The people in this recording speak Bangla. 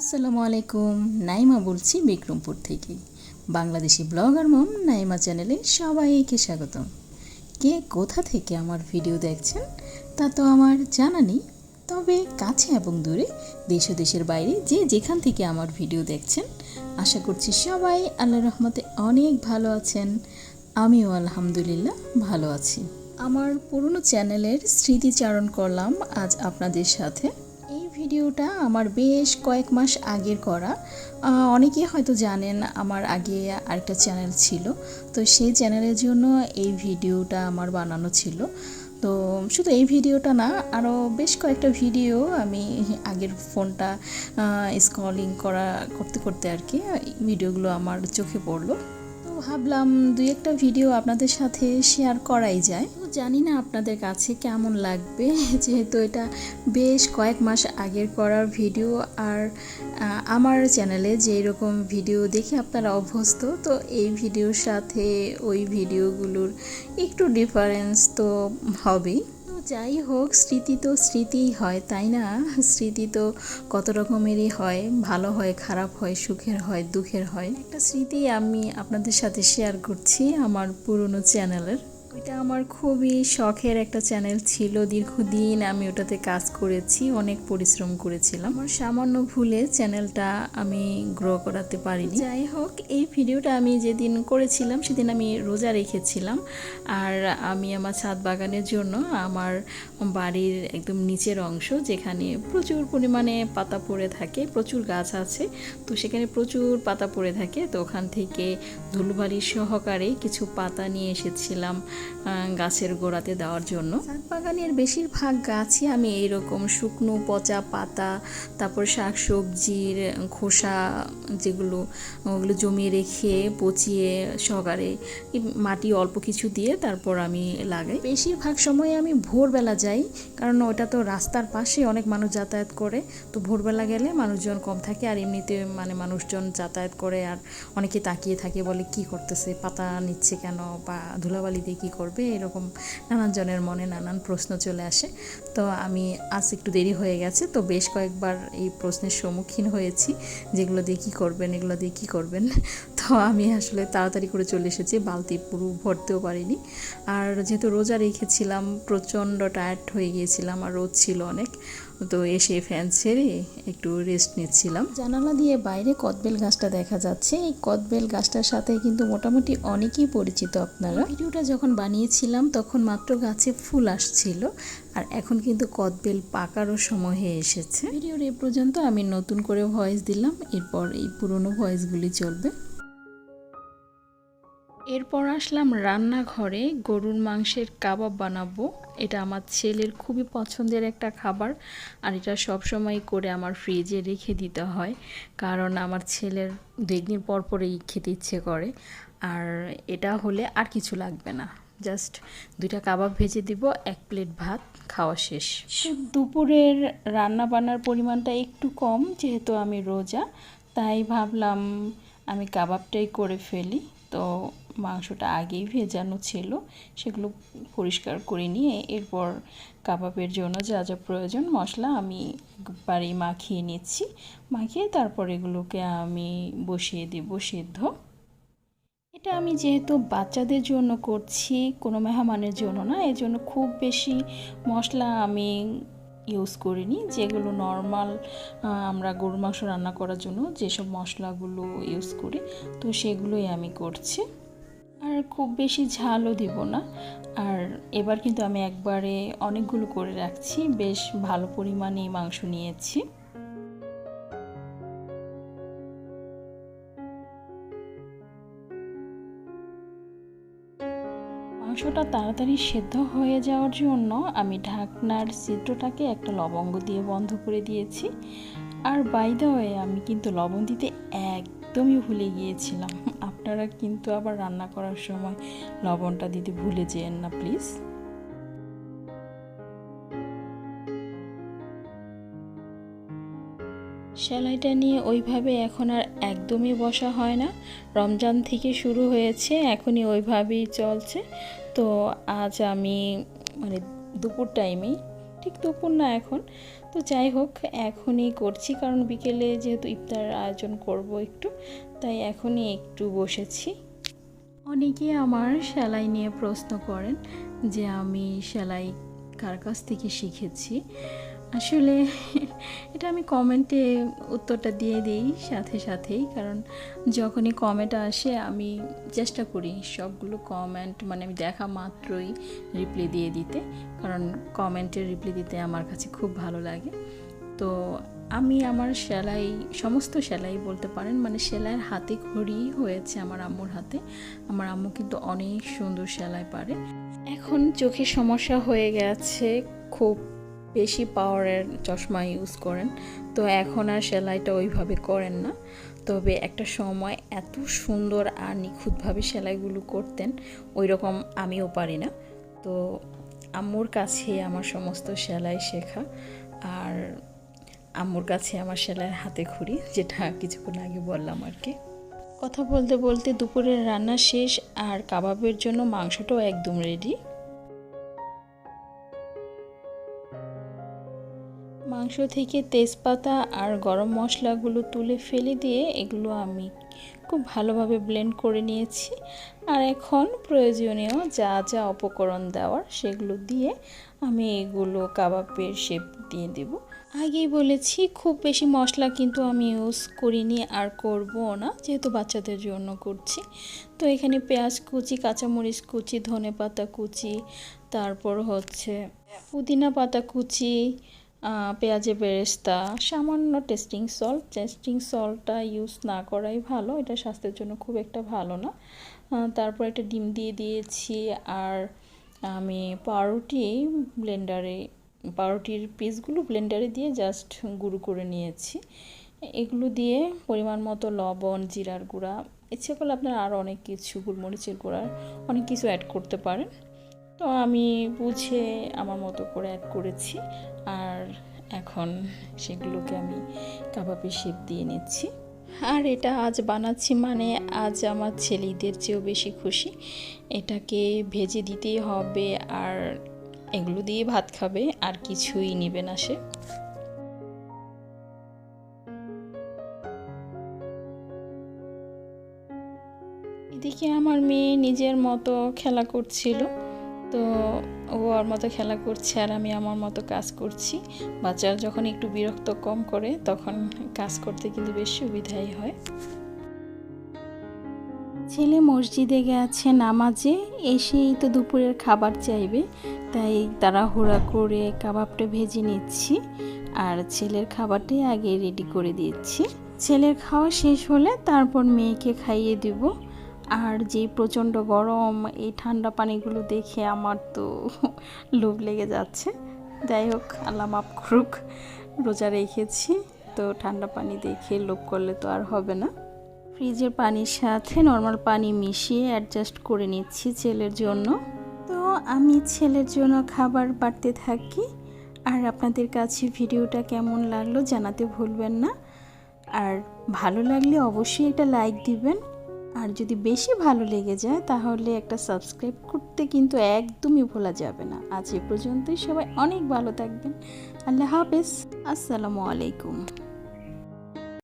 আসসালামু আলাইকুম। নাইমা বলছি বিক্রমপুর থেকে। বাংলাদেশি ব্লগার মম নাইমা চ্যানেলে সবাইকে স্বাগতম। কে কোথা থেকে আমার ভিডিও দেখছেন তা তো আমার জানা নেই, তবে কাছে এবং দূরে, দেশ ও দেশের বাইরে যে যেখান থেকে আমার ভিডিও দেখছেন, আশা করছি সবাই আল্লাহর রহমতে অনেক ভালো আছেন। আমিও আলহামদুলিল্লাহ ভালো আছি। আমার পুরনো চ্যানেলের স্মৃতিচারণ করলাম আজ আপনাদের সাথে। এই ভিডিওটা আমার বেশ কয়েক মাস আগের করা। অনেকেই হয়তো জানেন আমার আগে আরেকটা চ্যানেল ছিল, তো সেই চ্যানেলের জন্য এই ভিডিওটা আমার বানানো ছিল। তো শুধু এই ভিডিওটা না, আরও বেশ কয়েকটা ভিডিও আমি আগের ফোনটা স্ক্রলিং করতে করতে আর কি ভিডিওগুলো আমার চোখে পড়লো। তো ভাবলাম দুই একটা ভিডিও আপনাদের সাথে শেয়ার করাই যায়। তো জানি না আপনাদের কাছে কেমন লাগবে, যেহেতু এটা বেশ কয়েক মাস আগের করার ভিডিও, আর আমার চ্যানেলে যেই রকম ভিডিও দেখে আপনারা অভ্যস্ত, তো এই ভিডিওর সাথে ওই ভিডিওগুলোর একটু ডিফারেন্স তো হবেই। যাই হোক, স্মৃতি তো স্মৃতিই হয়, তাই না? স্মৃতি তো কত রকমেরই হয়, ভালো হয়, খারাপ হয়, সুখের হয়, দুঃখের হয়। একটা স্মৃতি আমি আপনাদের সাথে শেয়ার করছি আমার পুরনো চ্যানেলের। ওইটা আমার খুবই শখের একটা চ্যানেল ছিল, দীর্ঘদিন আমি ওটাতে কাজ করেছি, অনেক পরিশ্রম করেছিলাম। আমার সামান্য ভুলে চ্যানেলটা আমি গ্রো করাতে পারিনি। যাই হোক, এই ভিডিওটা আমি যেদিন করেছিলাম সেদিন আমি রোজা রেখেছিলাম, আর আমি আমার ছাদ বাগানের জন্য আমার বাড়ির একদম নিচের অংশ, যেখানে প্রচুর পরিমাণে পাতা পড়ে থাকে, প্রচুর গাছ আছে, তো সেখানে প্রচুর পাতা পড়ে থাকে, তো ওখান থেকে ধুলোবালি সহকারে কিছু পাতা নিয়ে এসেছিলাম গাছের গোড়াতে দেওয়ার জন্য। ছাদ বাগানের বেশিরভাগ গাছই আমি এইরকম শুকনো পচা পাতা, তারপর শাক সবজির খোসা যেগুলো, ওগুলো জমিয়ে রেখে পচিয়ে সহকারে মাটি অল্প কিছু দিয়ে তারপর আমি লাগাই। বেশিরভাগ সময় আমি ভোরবেলা যাই, কারণ ওটা তো রাস্তার পাশে, অনেক মানুষ যাতায়াত করে, তো ভোরবেলা গেলে মানুষজন কম থাকে, আর এমনিতে মানে মানুষজন যাতায়াত করে আর অনেকে তাকিয়ে থাকে, বলে কি করতেছে, পাতা নিচ্ছে কেন, বা ধুলাবালি দিয়ে কী করবে, এরকম নানান জনের মনে নানান প্রশ্ন চলে আসে। তো আমি আজ একটু দেরি হয়ে গেছে, তো বেশ কয়েকবার এই প্রশ্নের সম্মুখীন হয়েছি, যেগুলো দিয়ে কী করবেন, এগুলো দিয়ে কী করবেন। তো আমি আসলে তাড়াতাড়ি করে চলে এসেছি, বালতি পুরো ভরতেও পারিনি। আর যেহেতু রোজা রেখেছিলাম, প্রচণ্ড টায়ার্ড হয়ে গিয়েছিলাম, আর রোদ ছিল অনেক, তো এসে ফ্যান ছেড়ে একটু রেস্ট নিচ্ছিলাম। জানালা দিয়ে বাইরে কদবেল গাছটা দেখা যাচ্ছে। এই কদবেল গাছটার সাথে কিন্তু মোটামুটি অনেকেই পরিচিত আপনারা। ভিডিওটা যখন বানিয়েছিলাম তখন মাত্র গাছে ফুল আসছিল, আর এখন কিন্তু কদবেল পাকারও সময় হয়ে এসেছে। ভিডিওর এ পর্যন্ত আমি নতুন করে ভয়েস দিলাম, এরপর এই পুরনো ভয়েসগুলি চলবে। এরপর আসলাম রান্নাঘরে, গরুর মাংসের কাবাব বানাবো। এটা আমার ছেলের খুবই পছন্দের একটা খাবার, আর এটা সবসময় করে আমার ফ্রিজে রেখে দিতে হয়, কারণ আমার ছেলের 2 দিন পর পরেই খেতে ইচ্ছে করে। আর এটা হলে আর কিছু লাগবে না, জাস্ট 2টা কাবাব ভেজে দিব, 1 প্লেট ভাত, খাওয়া শেষ। দুপুরের রান্না বান্নার পরিমাণটা একটু কম, যেহেতু আমি রোজা, তাই ভাবলাম আমি কাবাবটাই করে ফেলি। তো মাংসটা আগেই ভেজানো ছিল, সেগুলো পরিষ্কার করে নিয়ে এরপর কাবাবের জন্য যা যা প্রয়োজন মশলা আমি একবারেই মাখিয়ে নিচ্ছি। মাখিয়ে তারপর এগুলোকে আমি বসিয়ে দেব সিদ্ধ। এটা আমি যেহেতু বাচ্চাদের জন্য করছি, কোনো মেহমানের জন্য না, এই জন্য খুব বেশি মশলা আমি ইউজ করিনি। যেগুলো নর্মাল আমরা গরুর মাংস রান্না করার জন্য যেসব মশলাগুলো ইউজ করি, তো সেগুলোই আমি করছি, আর খুব বেশি ঝালও দিব না। আর এবার কিন্তু আমি একবারে অনেকগুলো করে রাখছি, বেশ ভালো পরিমাণে মাংস নিয়েছি। মাংসটা তাড়াতাড়ি সেদ্ধ হয়ে যাওয়ার জন্য আমি ঢাকনার ছিদ্রটাকে একটা লবঙ্গ দিয়ে বন্ধ করে দিয়েছি। আর বাই দ্য ওয়ে, আমি কিন্তু লবণ দিতে একদমই ভুলে গিয়েছিলাম। আপনারা কিন্তু আবার রান্না করার সময় লবণটা দিতে ভুলে যেন না প্লিজ। সেলাইটা নিয়ে ওইভাবে এখন আর একদমই বসা হয় না, রমজান থেকে শুরু হয়েছে, এখনই ওইভাবেই চলছে। তো আজ আমি মানে দুপুর টাইমেই, ঠিক দুপুর না এখন, তো যাই হোক, এখনই করছি, কারণ বিকেলে যেহেতু ইফতার আয়োজন করব একটু, তাই এখনই একটু বসেছি। অনেকে আমার সেলাই নিয়ে প্রশ্ন করেন যে আমি সেলাই কার কাছ থেকে শিখেছি। আসলে এটা আমি কমেন্টে উত্তরটা দিয়ে দিই সাথে সাথেই, কারণ যখনই কমেন্ট আসে আমি চেষ্টা করি সবগুলো কমেন্ট মানে আমি দেখা মাত্রই রিপ্লাই দিয়ে দিতে, কারণ কমেন্টের রিপ্লাই দিতে আমার কাছে খুব ভালো লাগে। তো আমি আমার সেলাই, সমস্ত সেলাই বলতে পারেন, মানে সেলাইয়ের হাতে খড়ি হয়েছে আমার আম্মুর হাতে। আমার আম্মু কিন্তু অনেক সুন্দর সেলাই পারে। এখন চোখের সমস্যা হয়ে গেছে, খুব বেশি পাওয়ারের চশমা ইউজ করেন, তো এখন আর সেলাইটা ওইভাবে করেন না। তবে একটা সময় এত সুন্দর আর নিখুঁতভাবে সেলাইগুলো করতেন, ওই রকম আমিও পারি না। তো আম্মুর কাছে আমার সমস্ত সেলাই শেখা, আর আম্মুর কাছে আমার সেলাইয়ের হাতে খড়ি, যেটা কিছুক্ষণ আগে বললাম আর কি। কথা বলতে বলতে দুপুরের রান্না শেষ, আর কাবাবের জন্য মাংসটাও একদম রেডি। মাংস থেকে তেজপাতা আর গরম মশলাগুলো তুলে ফেলে দিয়ে এগুলো আমি খুব ভালোভাবে ব্লেন্ড করে নিয়েছি। আর এখন প্রয়োজনীয় যা যা উপকরণ দেওয়ার সেগুলো দিয়ে আমি এগুলো কাবাবের শেপ দিয়ে দেব। আগেই বলেছি খুব বেশি মশলা কিন্তু আমি ইউজ করিনি আর করবও না, যেহেতু বাচ্চাদের জন্য করছি। তো এখানে পেঁয়াজ কুচি, কাঁচামরিচ কুচি, ধনেপাতা কুচি, তারপর হচ্ছে পুদিনা পাতা কুচি, পেঁয়াজের বেরেস্তা, সামান্য টেস্টিং সল্টটা ইউজ না করাই ভালো, এটা স্বাস্থ্যের জন্য খুব একটা ভালো না। তারপর একটা ডিম দিয়ে দিয়েছি, আর আমি পাউরুটির পিসগুলো ব্লেন্ডারে দিয়ে জাস্ট গুঁড়ো করে নিয়েছি। এগুলো দিয়ে পরিমাণ মতো লবণ, জিরার গুঁড়া, ইচ্ছে করলে আপনারা আরও অনেক কিছু, গোলমরিচের গুঁড়া, অনেক কিছু অ্যাড করতে পারেন। তো আমি বুঝে আমার মতো করে অ্যাড করেছি, আর এখন সেগুলোকে আমি কাবাবের শেপ দিয়ে নিচ্ছি। আর এটা আজ বানাচ্ছি মানে আজ আমার ছেলে ঈদের চেয়েও বেশি খুশি। এটাকে ভেজে দিতেই হবে, আর এগুলো দিয়ে ভাত খাবে, আর কিছুই নেবে না সে। এদিকে আমার মেয়ে নিজের মতো খেলা করছিল, তো ও ওর মতো খেলা করছে আর আমি আমার মতো কাজ করছি। বাচ্চারা যখন একটু বিরক্ত কম করে তখন কাজ করতে কিন্তু বেশ সুবিধাই হয়। ছেলে মসজিদে গেছে নামাজে, এসেই তো দুপুরের খাবার চাইবে, তাই তাড়াহুড়া করে কাবাবটা ভেজে নিচ্ছি, আর ছেলের খাবারটাই আগে রেডি করে দিচ্ছি। ছেলের খাওয়া শেষ হলে তারপর মেয়েকে খাইয়ে দিব। আর যে প্রচণ্ড গরম, এই ঠান্ডা পানিগুলো দেখে আমার তো লোভ লেগে যাচ্ছে। যাই হোক, আল্লাহ মাফ করুক, রোজা রেখেছি, তো ঠান্ডা পানি দেখে লোভ করলে তো আর হবে না। ফ্রিজের পানির সাথে নর্মাল পানি মিশিয়ে অ্যাডজাস্ট করে নিচ্ছি ছেলের জন্য। তো আমি ছেলের জন্য খাবার বাড়তে থাকি, আর আপনাদের কাছে ভিডিওটা কেমন লাগলো জানাতে ভুলবেন না। আর ভালো লাগলে অবশ্যই একটা লাইক দিবেন, আর যদি বেশি ভালো লেগে যায় তাহলে একটা সাবস্ক্রাইব করতে কিন্তু একদমই ভোলা যাবে না। আজ এ পর্যন্তই, সবাই অনেক ভালো থাকবেন। আল্লাহ হাফেজ, আসসালামু আলাইকুম।